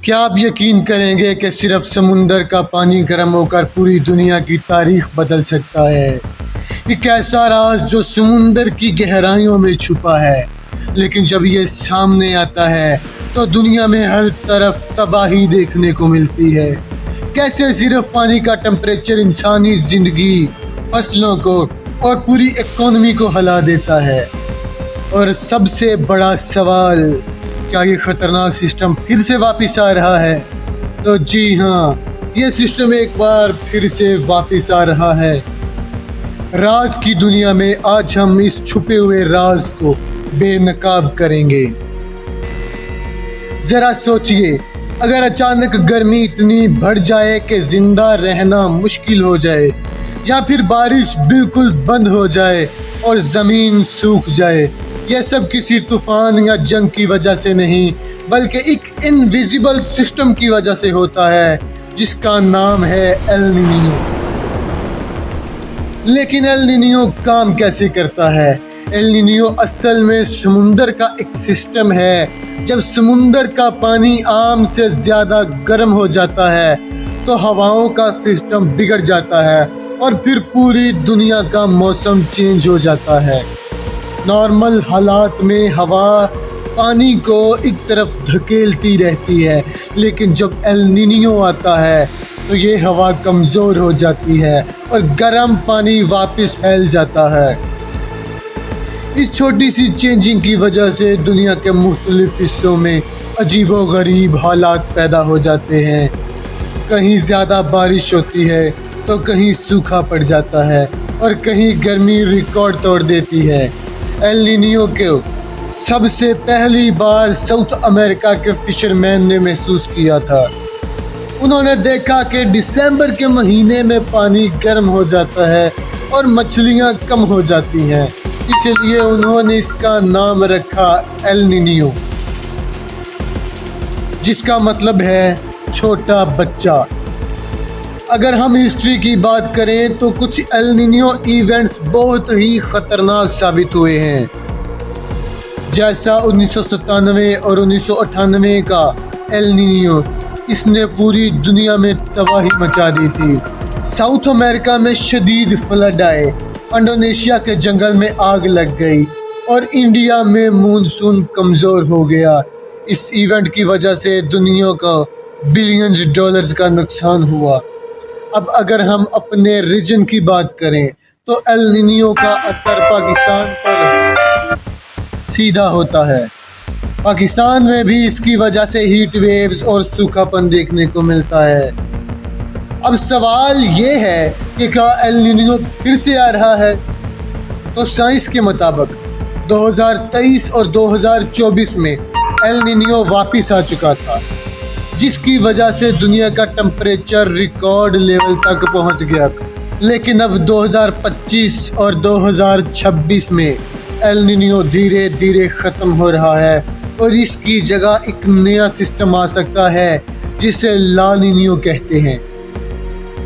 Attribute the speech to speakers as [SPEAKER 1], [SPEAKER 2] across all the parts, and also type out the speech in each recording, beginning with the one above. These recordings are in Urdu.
[SPEAKER 1] کیا آپ یقین کریں گے کہ صرف سمندر کا پانی گرم ہو کر پوری دنیا کی تاریخ بدل سکتا ہے؟ ایک ایسا راز جو سمندر کی گہرائیوں میں چھپا ہے، لیکن جب یہ سامنے آتا ہے تو دنیا میں ہر طرف تباہی دیکھنے کو ملتی ہے۔ کیسے صرف پانی کا ٹمپریچر انسانی زندگی، فصلوں کو اور پوری اکانومی کو ہلا دیتا ہے۔ اور سب سے بڑا سوال، کیا یہ خطرناک سسٹم پھر سے واپس آ رہا ہے؟ تو جی ہاں، یہ سسٹم ایک بار پھر سے واپس آ رہا ہے۔ راز کی دنیا میں آج ہم اس چھپے ہوئے راز کو بے نقاب کریں گے۔ ذرا سوچئے، اگر اچانک گرمی اتنی بڑھ جائے کہ زندہ رہنا مشکل ہو جائے، یا پھر بارش بالکل بند ہو جائے اور زمین سوکھ جائے، یہ سب کسی طوفان یا جنگ کی وجہ سے نہیں، بلکہ ایک انویزیبل سسٹم کی وجہ سے ہوتا ہے جس کا نام ہے ایل نینیو۔ لیکن ایل نینیو کام کیسے کرتا ہے؟ ایل نینیو اصل میں سمندر کا ایک سسٹم ہے۔ جب سمندر کا پانی عام سے زیادہ گرم ہو جاتا ہے تو ہواؤں کا سسٹم بگڑ جاتا ہے اور پھر پوری دنیا کا موسم چینج ہو جاتا ہے۔ نارمل حالات میں ہوا پانی کو ایک طرف دھکیلتی رہتی ہے، لیکن جب ایل نینیو آتا ہے تو یہ ہوا کمزور ہو جاتی ہے اور گرم پانی واپس پھیل جاتا ہے۔ اس چھوٹی سی چینجنگ کی وجہ سے دنیا کے مختلف حصوں میں عجیب و غریب حالات پیدا ہو جاتے ہیں۔ کہیں زیادہ بارش ہوتی ہے تو کہیں سوکھا پڑ جاتا ہے اور کہیں گرمی ریکارڈ توڑ دیتی ہے۔ ایل نینیو کو سب سے پہلی بار ساؤتھ امریکہ کے فشرمین نے محسوس کیا تھا۔ انہوں نے دیکھا کہ دسمبر کے مہینے میں پانی گرم ہو جاتا ہے اور مچھلیاں کم ہو جاتی ہیں، اس لیے انہوں نے اس کا نام رکھا ایل نینیو، جس کا مطلب ہے چھوٹا بچہ۔ اگر ہم ہسٹری کی بات کریں تو کچھ ایل نینیو ایونٹس بہت ہی خطرناک ثابت ہوئے ہیں، جیسا 1997 اور 1998 کا ایل نینیو۔ اس نے پوری دنیا میں تباہی مچا دی تھی۔ ساؤتھ امریکہ میں شدید فلڈ آئے، انڈونیشیا کے جنگل میں آگ لگ گئی اور انڈیا میں مونسون کمزور ہو گیا۔ اس ایونٹ کی وجہ سے دنیا کا بلینز ڈالرز کا نقصان ہوا۔ اب اگر ہم اپنے ریجن کی بات کریں تو ایل نینیو کا اثر پاکستان پر سیدھا ہوتا ہے۔ پاکستان میں بھی اس کی وجہ سے ہیٹ ویوز اور سوکھا پن دیکھنے کو ملتا ہے۔ اب سوال یہ ہے کہ کیا ایل نینیو پھر سے آ رہا ہے؟ تو سائنس کے مطابق 2023 اور 2024 میں ایل نینیو واپس آ چکا تھا، جس کی وجہ سے دنیا کا ٹمپریچر ریکارڈ لیول تک پہنچ گیا تھا۔ لیکن اب 2025 اور 2026 میں ایل نینیو دھیرے دھیرے ختم ہو رہا ہے اور اس کی جگہ ایک نیا سسٹم آ سکتا ہے جسے لا نینیو کہتے ہیں۔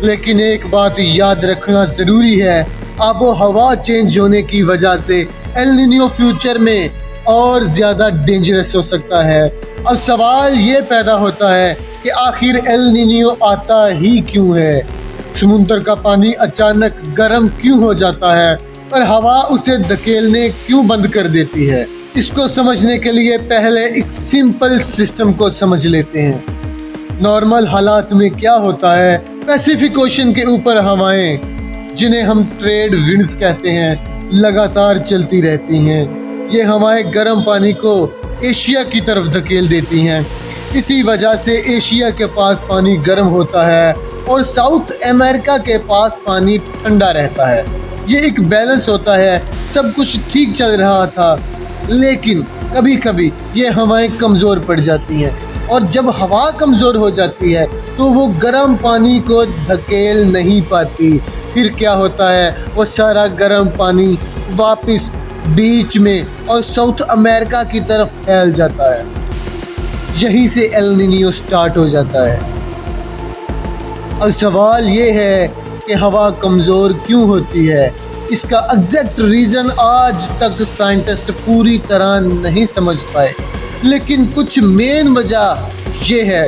[SPEAKER 1] لیکن ایک بات یاد رکھنا ضروری ہے، آب و ہوا چینج ہونے کی وجہ سے ایل نینیو فیوچر میں اور زیادہ ڈینجرس ہو سکتا ہے۔ اب سوال یہ پیدا ہوتا ہے کہ آخر ایل نینیو آتا ہی کیوں ہے؟ سمندر کا پانی اچانک گرم کیوں ہو جاتا ہے اور ہوا اسے دھکیلنے کیوں بند کر دیتی ہے؟ اس کو سمجھنے کے لیے پہلے ایک سمپل سسٹم کو سمجھ لیتے ہیں۔ نارمل حالات میں کیا ہوتا ہے، پیسیفک اوشن کے اوپر ہوائیں، جنہیں ہم ٹریڈ ونڈز کہتے ہیں، لگاتار چلتی رہتی ہیں۔ یہ ہوائیں گرم پانی کو ایشیا کی طرف دھکیل دیتی ہیں۔ اسی وجہ سے ایشیا کے پاس پانی گرم ہوتا ہے اور ساؤتھ امریکہ کے پاس پانی ٹھنڈا رہتا ہے۔ یہ ایک بیلنس ہوتا ہے، سب کچھ ٹھیک چل رہا تھا، لیکن کبھی کبھی یہ ہوائیں کمزور پڑ جاتی ہیں، اور جب ہوا کمزور ہو جاتی ہے تو وہ گرم پانی کو دھکیل نہیں پاتی۔ پھر کیا ہوتا ہے، وہ سارا گرم پانی واپس بیچ میں اور ساؤتھ امریکہ کی طرف پھیل جاتا ہے۔ یہیں سے ایل نینیو سٹارٹ ہو جاتا ہے۔ اب سوال یہ ہے کہ ہوا کمزور کیوں ہوتی ہے؟ اس کا ایگزیکٹ ریزن آج تک سائنٹسٹ پوری طرح نہیں سمجھ پائے، لیکن کچھ مین وجہ یہ ہے